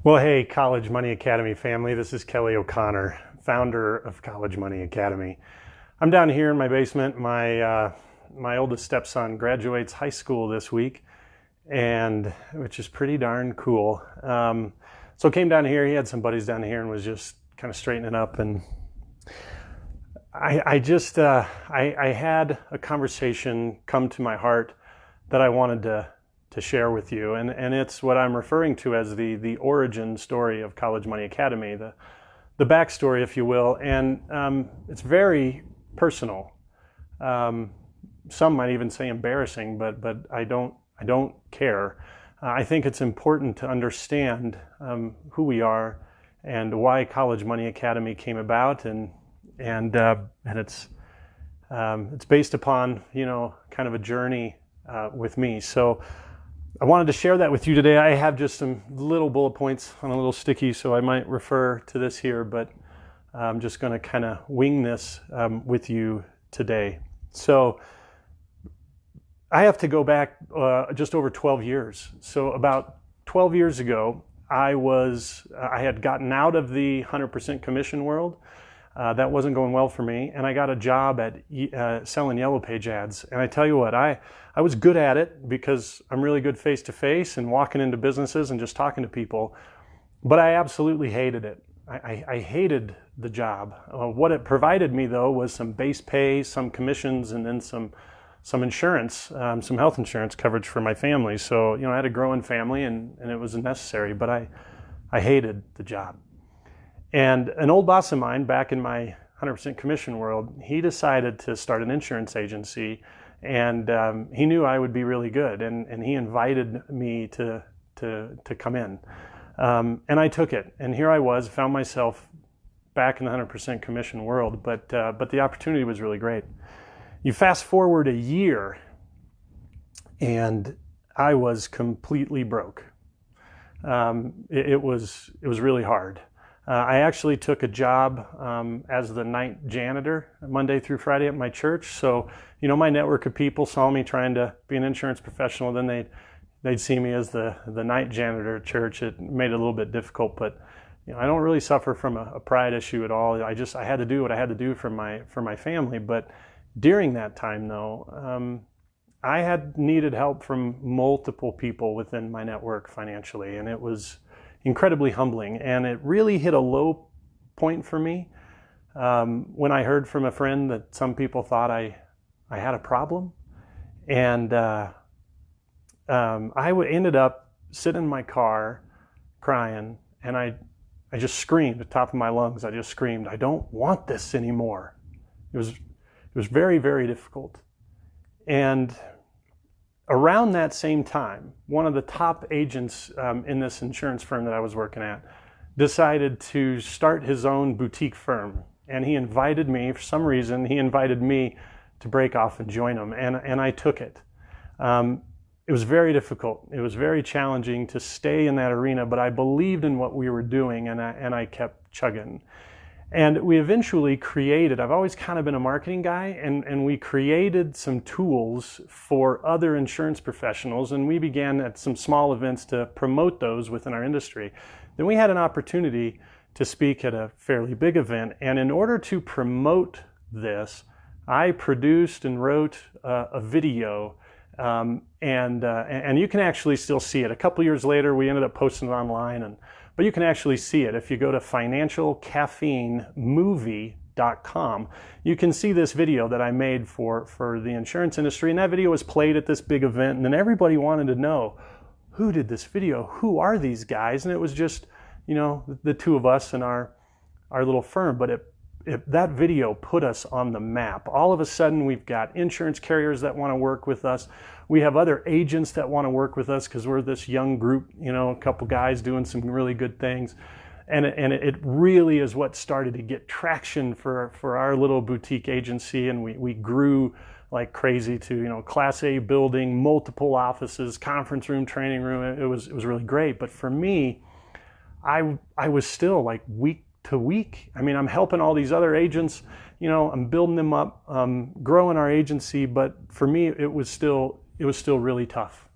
Well, hey, College Money Academy family, this is Kelly O'Connor, founder of College Money Academy. I'm down here in my basement. My oldest stepson graduates high school this week, and which is pretty darn cool. So I came down here. He had some buddies down here and was just kind of straightening up. And I had a conversation come to my heart that I wanted to share with you, and it's what I'm referring to as the origin story of College Money Academy, the backstory, if you will, and it's very personal. Some might even say embarrassing, but I don't care. I think it's important to understand who we are and why College Money Academy came about, and it's based upon kind of a journey with me. So I wanted to share that with you today. I have just some little bullet points on a little sticky, so I might refer to this here, but I'm just going to kind of wing this with you today. So I have to go back just over 12 years. So about 12 years ago, I had gotten out of the 100% commission world. That wasn't going well for me, and I got a job at selling Yellow Page ads. And I tell you what, I was good at it because I'm really good face-to-face and walking into businesses and just talking to people, but I absolutely hated it. I hated the job. What it provided me, though, was some base pay, some commissions, and then some insurance, some health insurance coverage for my family. So, I had a growing family, and it was necessary, but I hated the job. And an old boss of mine back in my 100% commission world, he decided to start an insurance agency, and he knew I would be really good, and he invited me to come in. And I took it, and here I was, found myself back in the 100% commission world, but the opportunity was really great. You fast forward a year, and I was completely broke. It was really hard. I actually took a job as the night janitor Monday through Friday at my church. So, my network of people saw me trying to be an insurance professional. Then they'd see me as the night janitor at church. It made it a little bit difficult, but I don't really suffer from a pride issue at all. I had to do what I had to do for my family. But during that time, though, I had needed help from multiple people within my network financially, and it was incredibly humbling, and it really hit a low point for me when I heard from a friend that some people thought I had a problem, and ended up sitting in my car crying, and I just screamed at the top of my lungs. I just screamed, "I don't want this anymore." It was very, very difficult. And around that same time, one of the top agents in this insurance firm that I was working at decided to start his own boutique firm. And he invited me, for some reason, to break off and join him. And I took it. It was very difficult. It was very challenging to stay in that arena, but I believed in what we were doing, and I kept chugging. And we eventually created, I've always kind of been a marketing guy, and we created some tools for other insurance professionals, and we began at some small events to promote those within our industry. Then we had an opportunity to speak at a fairly big event, and in order to promote this, I produced and wrote a video, and you can actually still see it. A couple years later, we ended up posting it online, but you can actually see it. If you go to financialcaffeinemovie.com, you can see this video that I made for the insurance industry. And that video was played at this big event. And then everybody wanted to know, who did this video? Who are these guys? And it was just, the two of us and our little firm. But that video put us on the map. All of a sudden, we've got insurance carriers that want to work with us. We have other agents that want to work with us because we're this young group, a couple guys doing some really good things. And it really is what started to get traction for our little boutique agency. And we grew like crazy to, Class A building, multiple offices, conference room, training room. It was really great. But for me, I was still like weak to week. I mean, I'm helping all these other agents, I'm building them up, growing our agency, but for me, it was still really tough.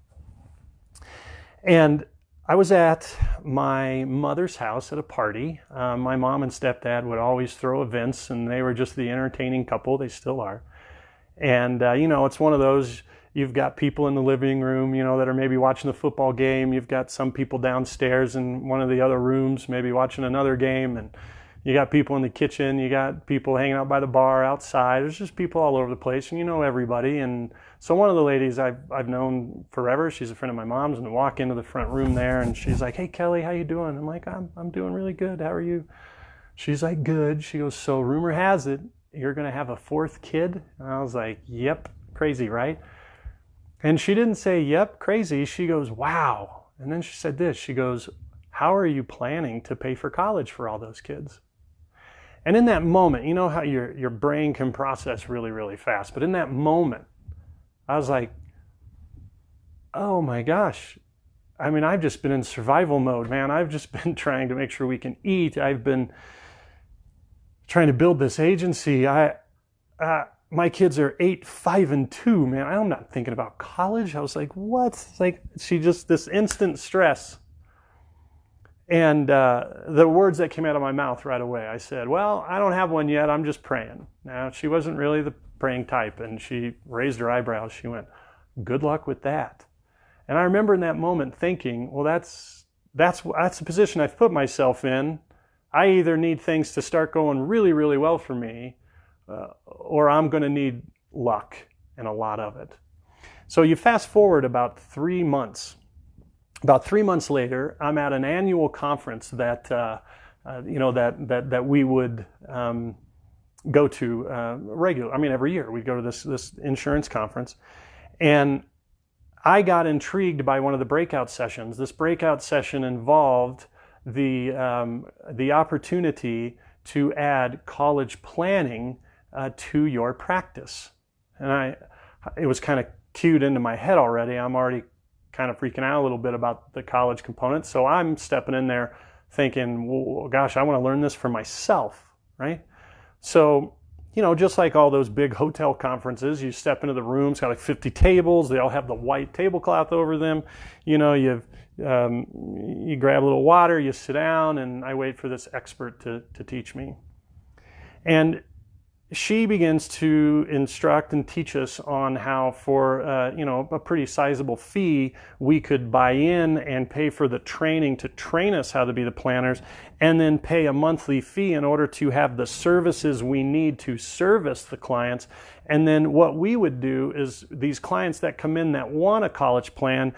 And I was at my mother's house at a party. My mom and stepdad would always throw events, and they were just the entertaining couple. They still are. And, it's one of those, you've got people in the living room, that are maybe watching the football game. You've got some people downstairs in one of the other rooms, maybe watching another game. And you got people in the kitchen. You got people hanging out by the bar outside. There's just people all over the place, and you know everybody. And so one of the ladies I've known forever, she's a friend of my mom's, and I walk into the front room there, and she's like, "Hey, Kelly, how you doing?" I'm like, I'm doing really good. How are you? She's like, "Good." She goes, "So rumor has it, you're going to have a fourth kid?" And I was like, "Yep." Crazy, right? And she didn't say, "Yep, crazy." She goes, "Wow." And then she said this. She goes, "How are you planning to pay for college for all those kids?" And in that moment, you know how your brain can process really, really fast. But in that moment, I was like, oh my gosh. I mean, I've just been in survival mode, man. I've just been trying to make sure we can eat. I've been trying to build this agency. My kids are 8, 5, and 2, man. I'm not thinking about college. I was like, what? It's like, this instant stress. And the words that came out of my mouth right away, I said, "Well, I don't have one yet. I'm just praying." Now, she wasn't really the praying type, and she raised her eyebrows. She went, "Good luck with that." And I remember in that moment thinking, well, that's the position I've put myself in. I either need things to start going really, really well for me, or I'm going to need luck and a lot of it. So you fast forward about 3 months. About 3 months later, I'm at an annual conference that we would go to every year we'd go to this insurance conference, and I got intrigued by one of the breakout sessions. This breakout session involved the opportunity to add college planning to your practice, and it was kind of cued into my head already. I'm already kind of freaking out a little bit about the college component. So I'm stepping in there thinking, well, gosh, I want to learn this for myself, right? So, just like all those big hotel conferences, you step into the room, it's got like 50 tables. They all have the white tablecloth over them. You grab a little water, you sit down, and I wait for this expert to teach me. And she begins to instruct and teach us on how for a pretty sizable fee we could buy in and pay for the training to train us how to be the planners, and then pay a monthly fee in order to have the services we need to service the clients. And then what we would do is these clients that come in that want a college plan,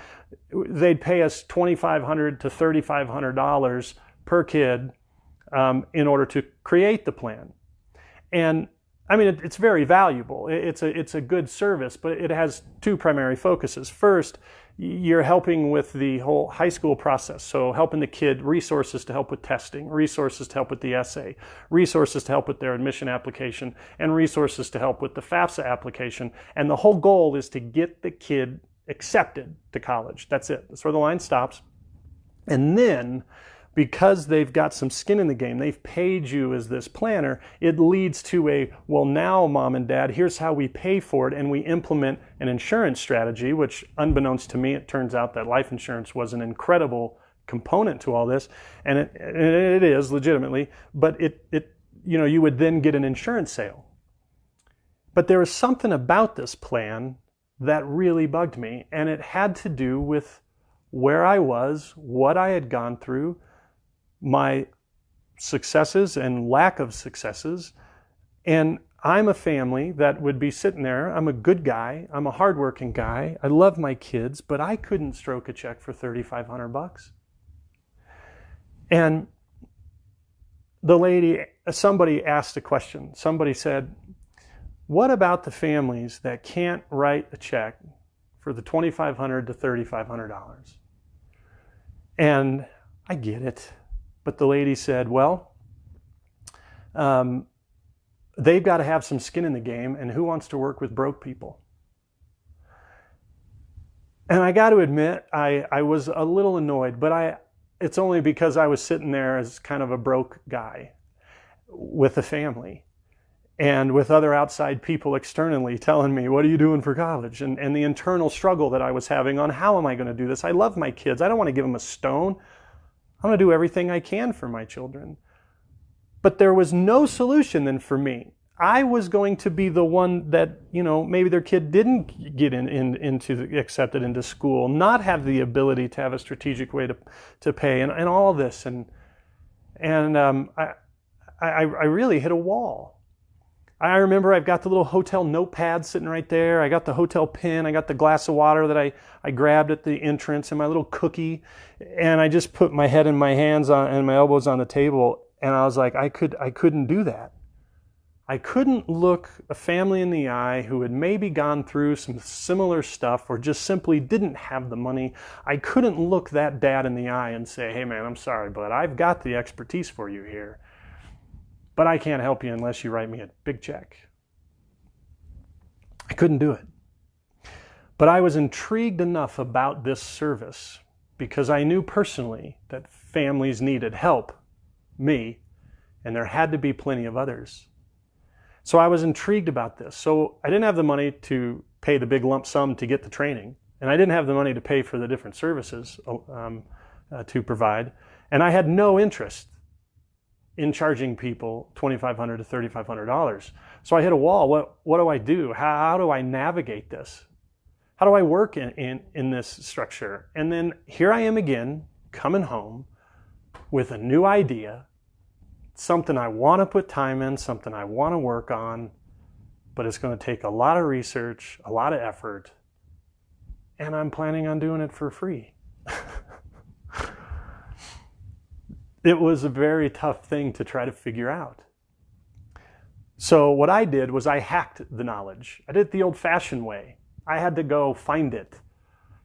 they'd pay us $2,500 to $3,500 per kid in order to create the plan. And I mean, it's very valuable. It's a good service, but it has two primary focuses. First, you're helping with the whole high school process. So helping the kid, resources to help with testing, resources to help with the essay, resources to help with their admission application, and resources to help with the FAFSA application. And the whole goal is to get the kid accepted to college. That's it. That's where the line stops. And then, because they've got some skin in the game, they've paid you as this planner, it leads to well, now, mom and dad, here's how we pay for it, and we implement an insurance strategy, which, unbeknownst to me, it turns out that life insurance was an incredible component to all this, and it is legitimately, but you would then get an insurance sale. But there was something about this plan that really bugged me, and it had to do with where I was, what I had gone through, my successes and lack of successes. And I'm a family that would be sitting there. I'm a good guy. I'm a hardworking guy. I love my kids, but I couldn't stroke a check for $3,500. And somebody asked a question. Somebody said, what about the families that can't write a check for the $2,500 to $3,500? And I get it. But the lady said, well, they've got to have some skin in the game, and who wants to work with broke people? And I got to admit, I was a little annoyed, but it's only because I was sitting there as kind of a broke guy with a family and with other outside people externally telling me, what are you doing for college? And the internal struggle that I was having on how am I going to do this? I love my kids. I don't want to give them a stone. I'm going to do everything I can for my children. But there was no solution then for me. I was going to be the one that, maybe their kid didn't get accepted into school, not have the ability to have a strategic way to pay, and all this. I really hit a wall. I remember I've got the little hotel notepad sitting right there. I got the hotel pen. I got the glass of water that I grabbed at the entrance, and my little cookie. And I just put my head and my hands on and my elbows on the table. And I was like, I couldn't do that. I couldn't look a family in the eye who had maybe gone through some similar stuff or just simply didn't have the money. I couldn't look that dad in the eye and say, hey man, I'm sorry, but I've got the expertise for you here. But I can't help you unless you write me a big check. I couldn't do it. But I was intrigued enough about this service because I knew personally that families needed help, me, and there had to be plenty of others. So I was intrigued about this. So I didn't have the money to pay the big lump sum to get the training, and I didn't have the money to pay for the different services to provide, and I had no interest in charging people $2,500 to $3,500. So I hit a wall. What do I do? How do I navigate this? How do I work in this structure? And then here I am again, coming home with a new idea, something I want to put time in, something I want to work on, but it's going to take a lot of research, a lot of effort, and I'm planning on doing it for free. It was a very tough thing to try to figure out. So what I did was I hacked the knowledge. I did it the old-fashioned way. I had to go find it.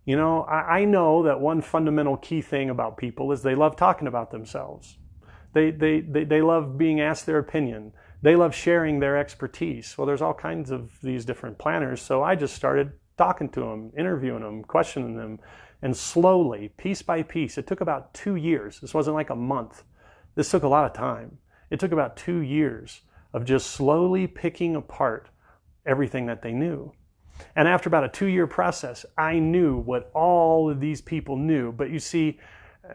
I know that one fundamental key thing about people is they love talking about themselves. They love being asked their opinion. They love sharing their expertise. Well, there's all kinds of these different planners, so I just started talking to them, interviewing them, questioning them, and slowly, piece by piece, it took about 2 years. This wasn't like a month. This took a lot of time. It took about 2 years of just slowly picking apart everything that they knew. And after about a 2-year process, I knew what all of these people knew. But you see,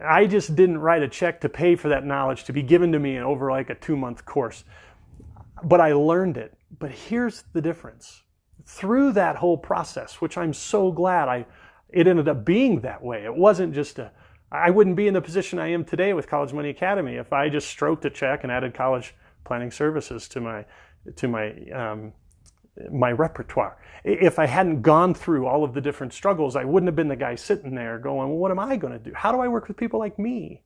I just didn't write a check to pay for that knowledge to be given to me over like a 2-month course. But I learned it. But here's the difference. Through that whole process, which I'm so glad it ended up being that way. It wasn't just I wouldn't be in the position I am today with College Money Academy if I just stroked a check and added college planning services to my repertoire. If I hadn't gone through all of the different struggles, I wouldn't have been the guy sitting there going, well, what am I going to do? How do I work with people like me?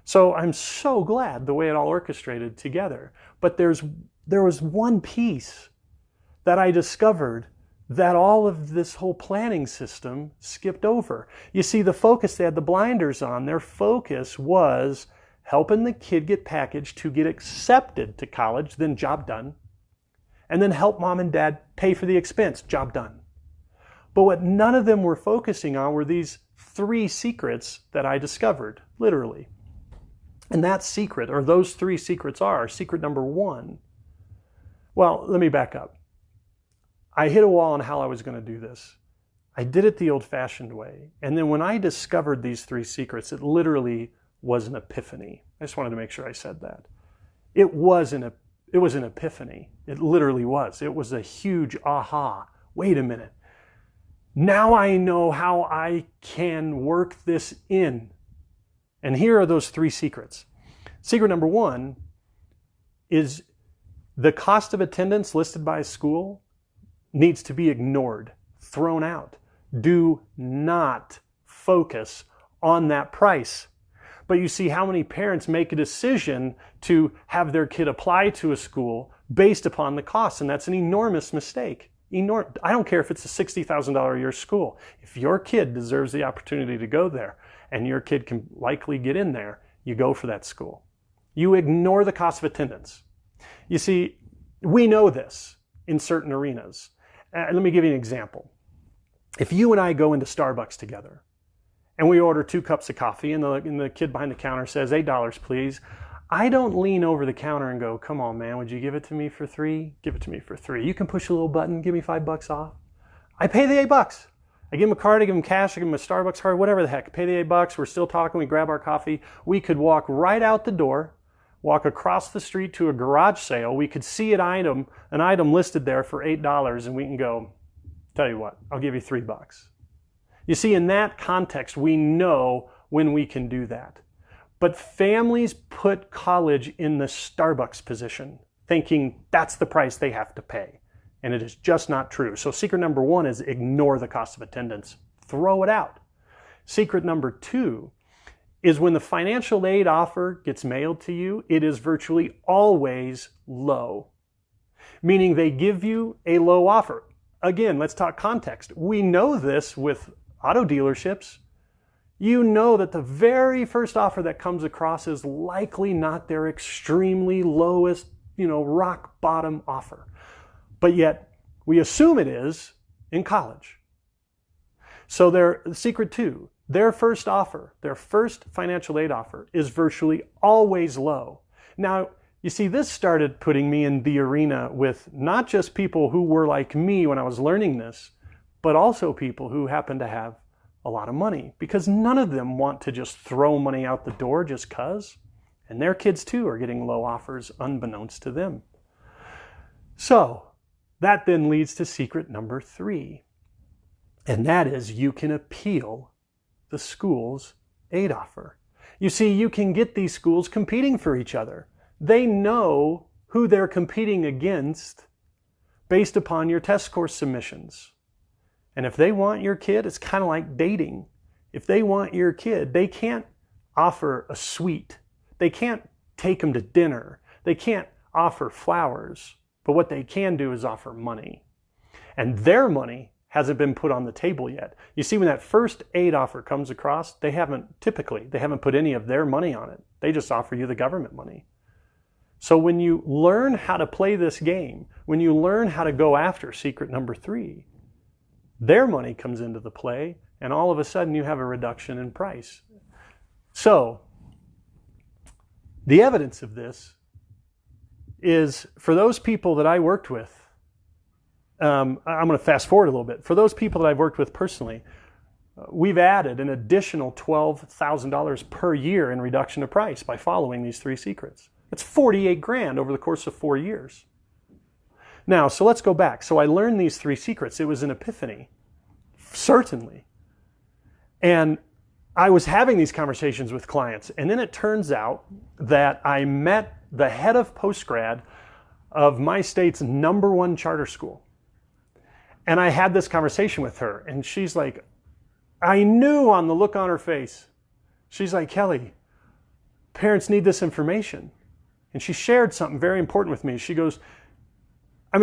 So I'm so glad the way it all orchestrated together. But there was one piece that I discovered that all of this whole planning system skipped over. You see, the focus, they had the blinders on. Their focus was helping the kid get packaged to get accepted to college, then job done. And then help mom and dad pay for the expense, job done. But what none of them were focusing on were these 3 secrets that I discovered, literally. And that secret, or those 3 secrets are, secret number 1. Well, let me back up. I hit a wall on how I was going to do this. I did it the old-fashioned way. And then when I discovered these 3 secrets, it literally was an epiphany. I just wanted to make sure I said that. It was an epiphany. It literally was. It was a huge aha. Wait a minute. Now I know how I can work this in. And here are those 3 secrets. Secret number 1 is the cost of attendance listed by a school needs to be ignored, thrown out. Do not focus on that price. But you see how many parents make a decision to have their kid apply to a school based upon the cost, and that's an enormous mistake. I don't care if it's a $60,000 a year school. If your kid deserves the opportunity to go there, and your kid can likely get in there, you go for that school. You ignore the cost of attendance. You see, we know this in certain arenas. Let me give you an example. If you and I go into Starbucks together and we order 2 cups of coffee and the kid behind the counter says, $8, please, I don't lean over the counter and go, come on, man, would you give it to me for 3? Give it to me for 3. You can push a little button, give me $5 off. I pay the $8. I give them a card, I give them cash, I give them a Starbucks card, whatever the heck. Pay the $8, we're still talking, we grab our coffee. We could walk right out the door, walk across the street to a garage sale. We could see an item listed there for $8, and we can go, tell you what, I'll give you $3. You see, in that context, we know when we can do that. But families put college in the Starbucks position, thinking that's the price they have to pay. And it is just not true. So secret number 1 is ignore the cost of attendance. Throw it out. Secret number 2 is when the financial aid offer gets mailed to you, it is virtually always low. Meaning they give you a low offer. Again, let's talk context. We know this with auto dealerships. You know that the very first offer that comes across is likely not their extremely lowest, rock bottom offer. But yet, we assume it is in college. So secret 2, their first offer, their first financial aid offer is virtually always low. Now, you see, this started putting me in the arena with not just people who were like me when I was learning this, but also people who happen to have a lot of money, because none of them want to just throw money out the door just 'cause. And their kids too are getting low offers unbeknownst to them. So, that then leads to secret number 3. And that is you can appeal the school's aid offer. You see, you can get these schools competing for each other. They know who they're competing against based upon your test score submissions. And if they want your kid, it's kind of like dating. If they want your kid, they can't offer a suite. They can't take them to dinner. They can't offer flowers. But what they can do is offer money. And their money hasn't been put on the table yet. You see, when that first aid offer comes across, they haven't put any of their money on it. They just offer you the government money. So when you learn how to play this game, when you learn how to go after secret number 3, their money comes into the play, and all of a sudden you have a reduction in price. So the evidence of this is for those people that I worked with, I'm going to fast forward a little bit. For those people that I've worked with personally, we've added an additional $12,000 per year in reduction of price by following these 3 secrets. That's $48,000 over the course of 4 years. Now, so let's go back. So I learned these 3 secrets. It was an epiphany, certainly. And I was having these conversations with clients, and then it turns out that I met the head of postgrad of my state's #1 charter school. And I had this conversation with her, and she's like, I knew on the look on her face, she's like, Kelly, parents need this information. And she shared something very important with me. She goes,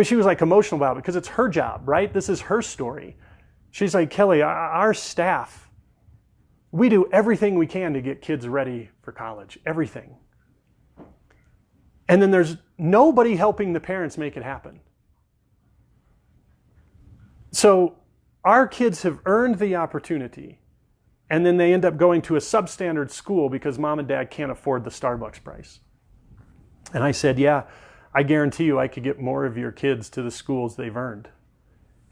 she was like emotional about it because it's her job, right? This is her story. She's like, Kelly, our staff, we do everything we can to get kids ready for college, everything. And then there's nobody helping the parents make it happen. So our kids have earned the opportunity, and then they end up going to a substandard school because mom and dad can't afford the Starbucks price. And I said, yeah, I guarantee you I could get more of your kids to the schools they've earned.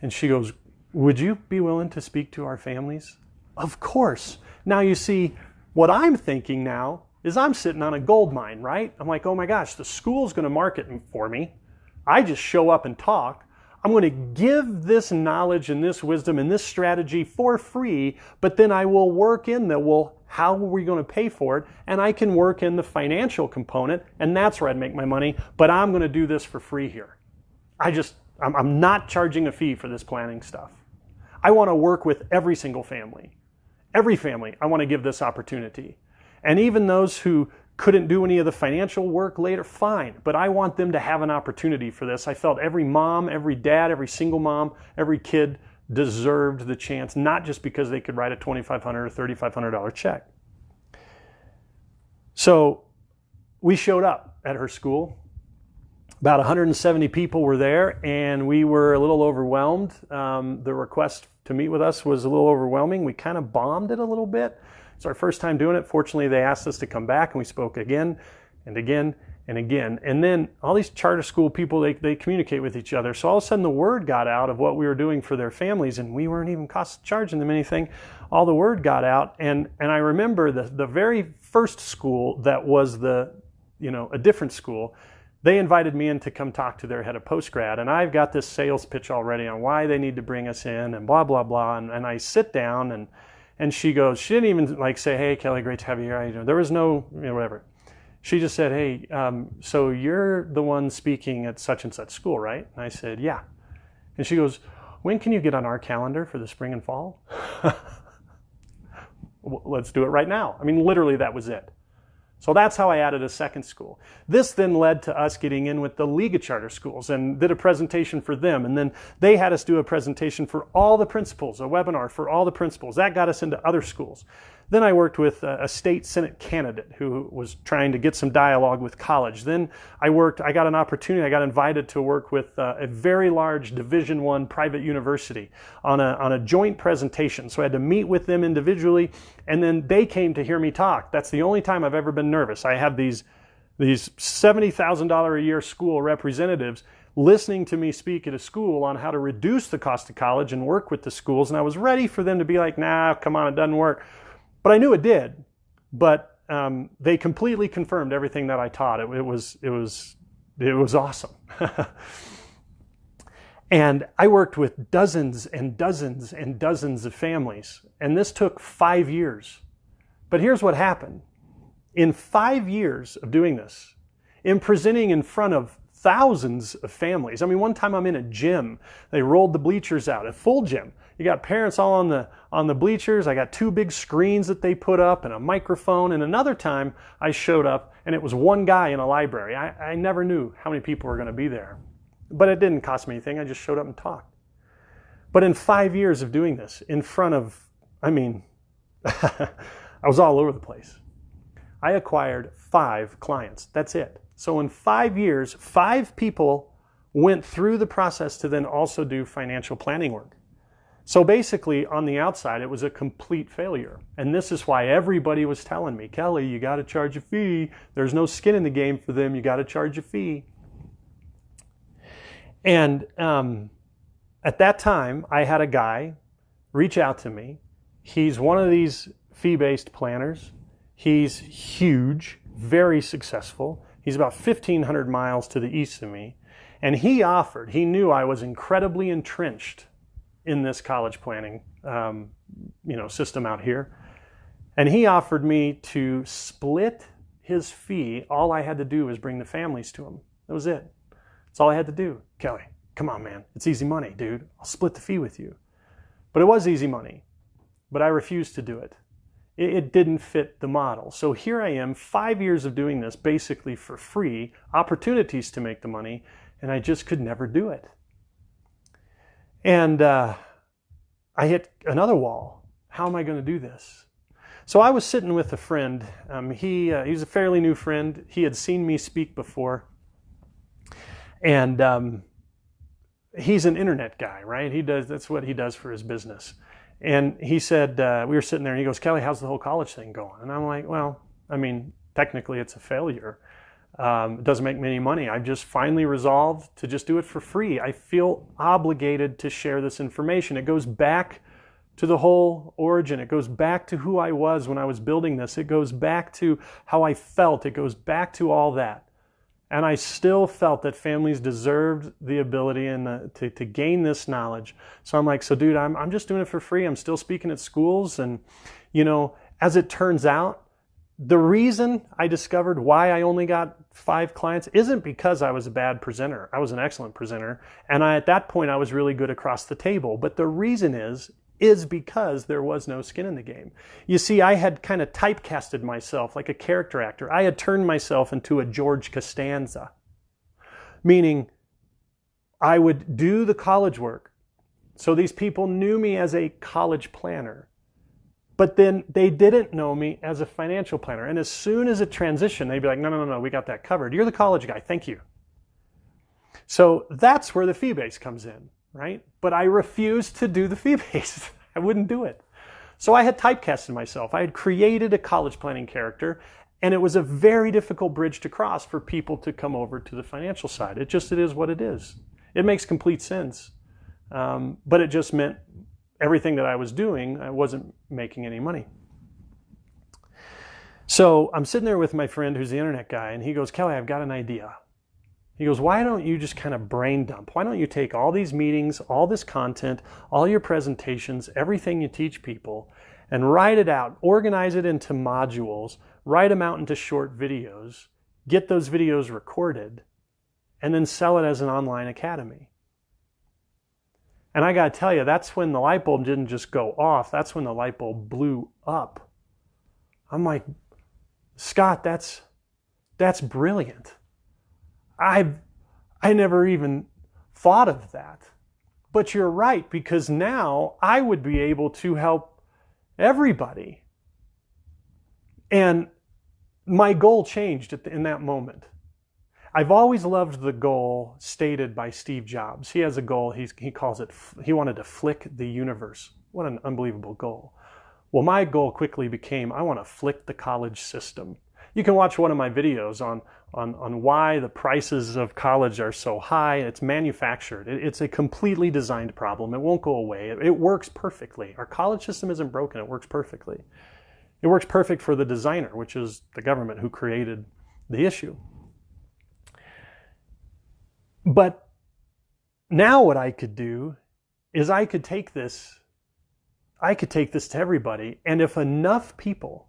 And she goes, would you be willing to speak to our families? Of course. Now you see, what I'm thinking now is I'm sitting on a gold mine, right? I'm like, oh my gosh, the school's going to market for me. I just show up and talk. I'm going to give this knowledge and this wisdom and this strategy for free, but then I will work in how are we going to pay for it? And I can work in the financial component, and that's where I'd make my money, but I'm going to do this for free here. I'm not charging a fee for this planning stuff. I want to work with every single family. Every family, I want to give this opportunity. And even those who couldn't do any of the financial work later, fine. But I want them to have an opportunity for this. I felt every mom, every dad, every single mom, every kid deserved the chance, not just because they could write a $2,500 or $3,500 check. So we showed up at her school. About 170 people were there, and we were a little overwhelmed. The request to meet with us was a little overwhelming. We kind of bombed it a little bit. It's our first time doing it. Fortunately, they asked us to come back, and we spoke again and again and again. And then all these charter school people, they communicate with each other. So all of a sudden the word got out of what we were doing for their families, and we weren't even charging them anything. All the word got out. And I remember the very first school that was a different school, they invited me in to come talk to their head of postgrad. And I've got this sales pitch already on why they need to bring us in and blah, blah, blah. And I sit down and she goes, she didn't even like say, hey, Kelly, great to have you here. How you doing? There was no, whatever. She just said, hey, so you're the one speaking at such and such school, right? And I said, yeah. And she goes, when can you get on our calendar for the spring and fall? Let's do it right now. I mean, literally that was it. So that's how I added a second school. This then led to us getting in with the League of Charter Schools and did a presentation for them. And then they had us do a presentation for all the principals, a webinar for all the principals. That got us into other schools. Then I worked with a state senate candidate who was trying to get some dialogue with college. Then I got an opportunity, I got invited to work with a very large Division I private university on a joint presentation. So I had to meet with them individually, and then they came to hear me talk. That's the only time I've ever been nervous. I have these $70,000 a year school representatives listening to me speak at a school on how to reduce the cost of college and work with the schools. And I was ready for them to be like, nah, come on, it doesn't work. But I knew it did. But they completely confirmed everything that I taught. It was awesome. And I worked with dozens and dozens and dozens of families. And this took 5 years. But here's what happened. In 5 years of doing this, in presenting in front of thousands of families. I mean, one time I'm in a gym. They rolled the bleachers out, a full gym. You got parents all on the bleachers. I got 2 big screens that they put up and a microphone. And another time I showed up and it was one guy in a library. I never knew how many people were going to be there. But it didn't cost me anything. I just showed up and talked. But in 5 years of doing this, in front of, I was all over the place. I acquired 5 clients. That's it. So in 5 years, 5 people went through the process to then also do financial planning work. So basically, on the outside, it was a complete failure. And this is why everybody was telling me, Kelly, you got to charge a fee. There's no skin in the game for them. You got to charge a fee. And at that time, I had a guy reach out to me. He's one of these fee-based planners. He's huge, very successful. He's about 1,500 miles to the east of me. And he knew I was incredibly entrenched in this college planning system out here. And he offered me to split his fee. All I had to do was bring the families to him. That was it. That's all I had to do. Kelly, come on, man. It's easy money, dude. I'll split the fee with you. But it was easy money. But I refused to do it. It didn't fit the model. So here I am, 5 years of doing this basically for free, opportunities to make the money, and I just could never do it. And I hit another wall. How am I going to do this? So I was sitting with a friend. He's a fairly new friend. He had seen me speak before. And he's an internet guy, right? That's what he does for his business. And he said, we were sitting there and he goes, Kelly, how's the whole college thing going? And I'm like, well, technically it's a failure. It doesn't make me any money. I've just finally resolved to just do it for free. I feel obligated to share this information. It goes back to the whole origin. It goes back to who I was when I was building this. It goes back to how I felt. It goes back to all that. And I still felt that families deserved the ability and to gain this knowledge. So I'm like, so dude, I'm just doing it for free. I'm still speaking at schools. And, as it turns out, the reason I discovered why I only got 5 clients isn't because I was a bad presenter. I was an excellent presenter. And at that point, I was really good across the table. But the reason is because there was no skin in the game. You see, I had kind of typecasted myself like a character actor. I had turned myself into a George Costanza, meaning I would do the college work. So these people knew me as a college planner, but then they didn't know me as a financial planner. And as soon as it transitioned, they'd be like, no, we got that covered. You're the college guy. Thank you. So that's where the fee base comes in. Right? But I refused to do the fee-based. I wouldn't do it. So I had typecasted myself. I had created a college planning character, And it was a very difficult bridge to cross for people to come over to the financial side. It is what it is. It makes complete sense. But it just meant everything that I was doing, I wasn't making any money. So I'm sitting there with my friend who's the internet guy, and he goes, Kelly, I've got an idea. He goes, why don't you just kind of brain dump? Why don't you take all these meetings, all this content, all your presentations, everything you teach people, and write it out, organize it into modules, write them out into short videos, get those videos recorded, and then sell it as an online academy. And I got to tell you, that's when the light bulb didn't just go off. That's when the light bulb blew up. I'm like, Scott, that's brilliant. I never even thought of that. But you're right, because now I would be able to help everybody. And my goal changed in that moment. I've always loved the goal stated by Steve Jobs. He has a goal, he calls it, he wanted to flick the universe. What an unbelievable goal. Well, my goal quickly became, I want to flick the college system. You can watch one of my videos on why the prices of college are so high. It's manufactured. It's a completely designed problem. It won't go away. It works perfectly. Our college system isn't broken. It works perfectly. It works perfect for the designer, which is the government who created the issue. But now what I could do is I could take this to everybody, and if enough people,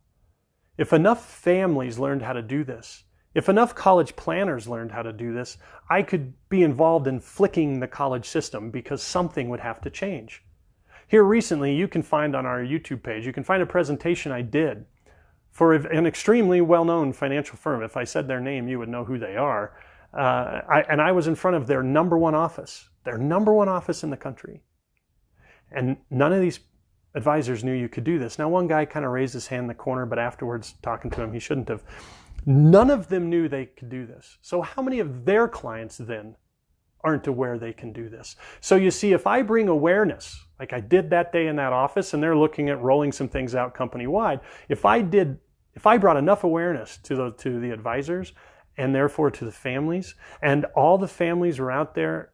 if enough families learned how to do this, if enough college planners learned how to do this, I could be involved in flicking the college system, because something would have to change. Here recently, you can find on our YouTube page, you can find a presentation I did for an extremely well-known financial firm. If I said their name, you would know who they are. And I was in front of their number one office in the country. And none of these advisors knew you could do this. Now, one guy kind of raised his hand in the corner, but afterwards, talking to him, he shouldn't have. None of them knew they could do this. So how many of their clients then aren't aware they can do this? So you see, if I bring awareness, like I did that day in that office, and they're looking at rolling some things out company-wide, if I brought enough awareness to the advisors, and therefore to the families, and all the families were out there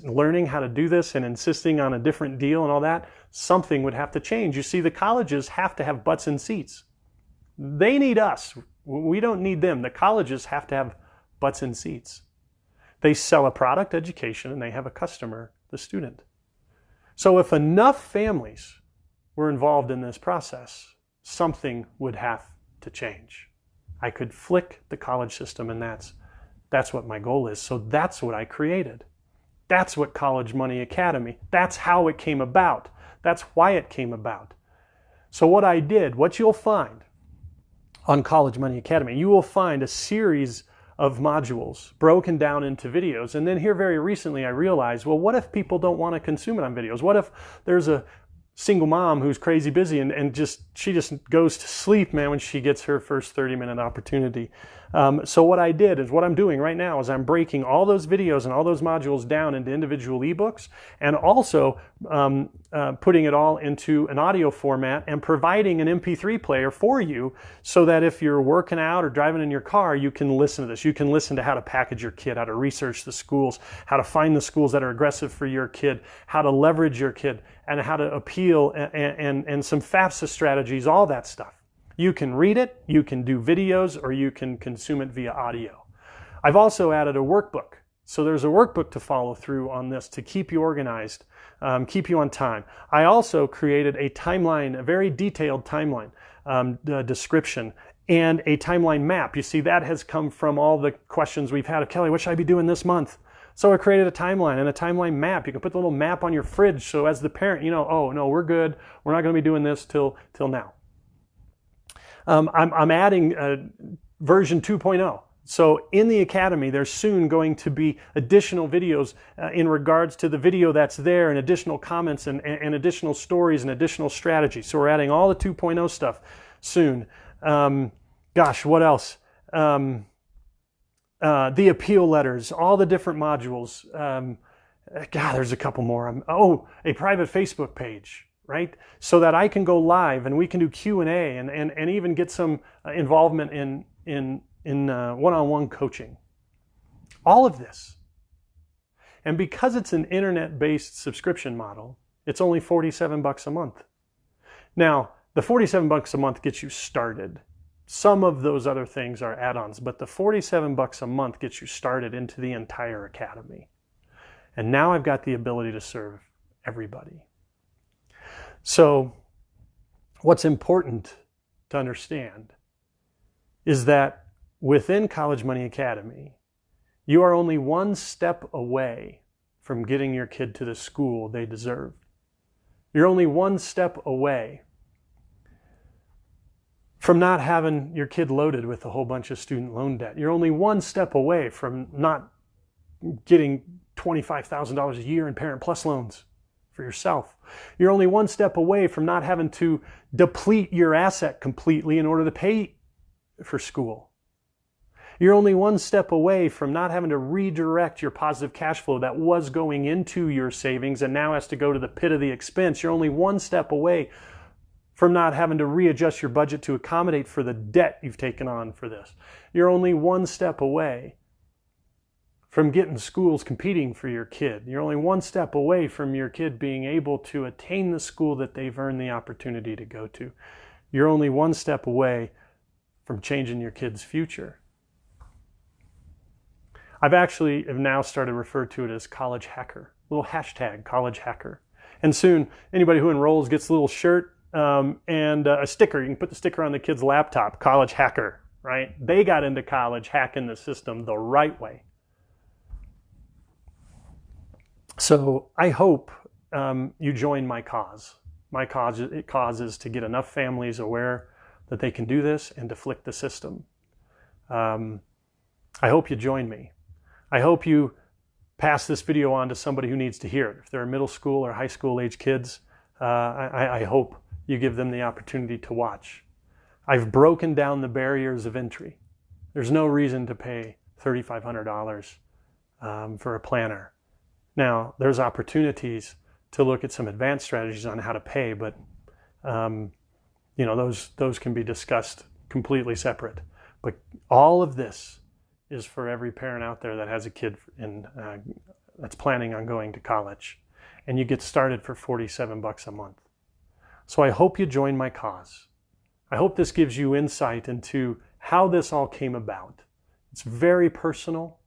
learning how to do this and insisting on a different deal and all that, something would have to change. You see, the colleges have to have butts in seats. They need us. We don't need them. The colleges have to have butts in seats. They sell a product, education, and they have a customer, the student. So if enough families were involved in this process, something would have to change. I could flick the college system, and that's what my goal is. So that's what I created. That's what College Money Academy, that's how it came about. That's why it came about. So what I did, what you'll find on College Money Academy, you will find a series of modules broken down into videos. And then here very recently I realized, well, what if people don't want to consume it on videos? What if there's a single mom who's crazy busy and she just goes to sleep, man, when she gets her first 30-minute opportunity. So what I did is, what I'm doing right now is I'm breaking all those videos and all those modules down into individual ebooks, and also putting it all into an audio format and providing an MP3 player for you, so that if you're working out or driving in your car, you can listen to this. You can listen to how to package your kid, how to research the schools, how to find the schools that are aggressive for your kid, how to leverage your kid, and how to appeal, and some FAFSA strategies, all that stuff. You can read it, you can do videos, or you can consume it via audio. I've also added a workbook. So there's a workbook to follow through on this to keep you organized, keep you on time. I also created a timeline, a very detailed timeline description, and a timeline map. You see, that has come from all the questions we've had of, Kelly, what should I be doing this month? So I created a timeline and a timeline map. You can put the little map on your fridge, so as the parent, you know, oh no, we're good. We're not going to be doing this till now. I'm adding version 2.0. So in the Academy, there's soon going to be additional videos in regards to the video that's there, and additional comments and additional stories and additional strategies. So we're adding all the 2.0 stuff soon. Gosh, what else? The appeal letters, all the different modules. God, there's a couple more. A private Facebook page. right? So that I can go live and we can do Q&A and even get some involvement in one-on-one coaching. All of this. And because it's an internet-based subscription model, it's only $47 a month. Now, the $47 a month gets you started. Some of those other things are add-ons, but the $47 a month gets you started into the entire academy. And now I've got the ability to serve everybody. So what's important to understand is that within College Money Academy, you are only one step away from getting your kid to the school they deserve. You're only one step away from not having your kid loaded with a whole bunch of student loan debt. You're only one step away from not getting $25,000 a year in Parent Plus loans for yourself. You're only one step away from not having to deplete your asset completely in order to pay for school. You're only one step away from not having to redirect your positive cash flow that was going into your savings and now has to go to the pit of the expense. You're only one step away from not having to readjust your budget to accommodate for the debt you've taken on for this. You're only one step away from getting schools competing for your kid. You're only one step away from your kid being able to attain the school that they've earned the opportunity to go to. You're only one step away from changing your kid's future. I've actually have now started to refer to it as college hacker, little hashtag college hacker. And soon anybody who enrolls gets a little shirt and a sticker. You can put the sticker on the kid's laptop, college hacker, right? They got into college hacking the system the right way. So I hope you join my cause. My cause is to get enough families aware that they can do this and to flick the system. I hope you join me. I hope you pass this video on to somebody who needs to hear it. If they're middle school or high school age kids, I hope you give them the opportunity to watch. I've broken down the barriers of entry. There's no reason to pay $3,500 for a planner. Now, there's opportunities to look at some advanced strategies on how to pay, but those can be discussed completely separate. But all of this is for every parent out there that has a kid that's planning on going to college. And you get started for $47 a month. So I hope you join my cause. I hope this gives you insight into how this all came about. It's very personal.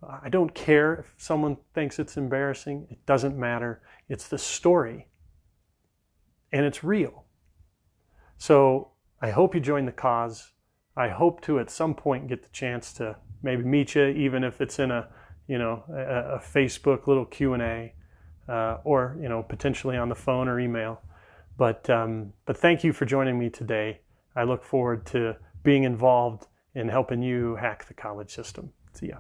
I don't care if someone thinks it's embarrassing. It doesn't matter. It's the story. And it's real. So I hope you join the cause. I hope to at some point get the chance to maybe meet you, even if it's in a Facebook little Q&A or potentially on the phone or email. But thank you for joining me today. I look forward to being involved in helping you hack the college system. See ya.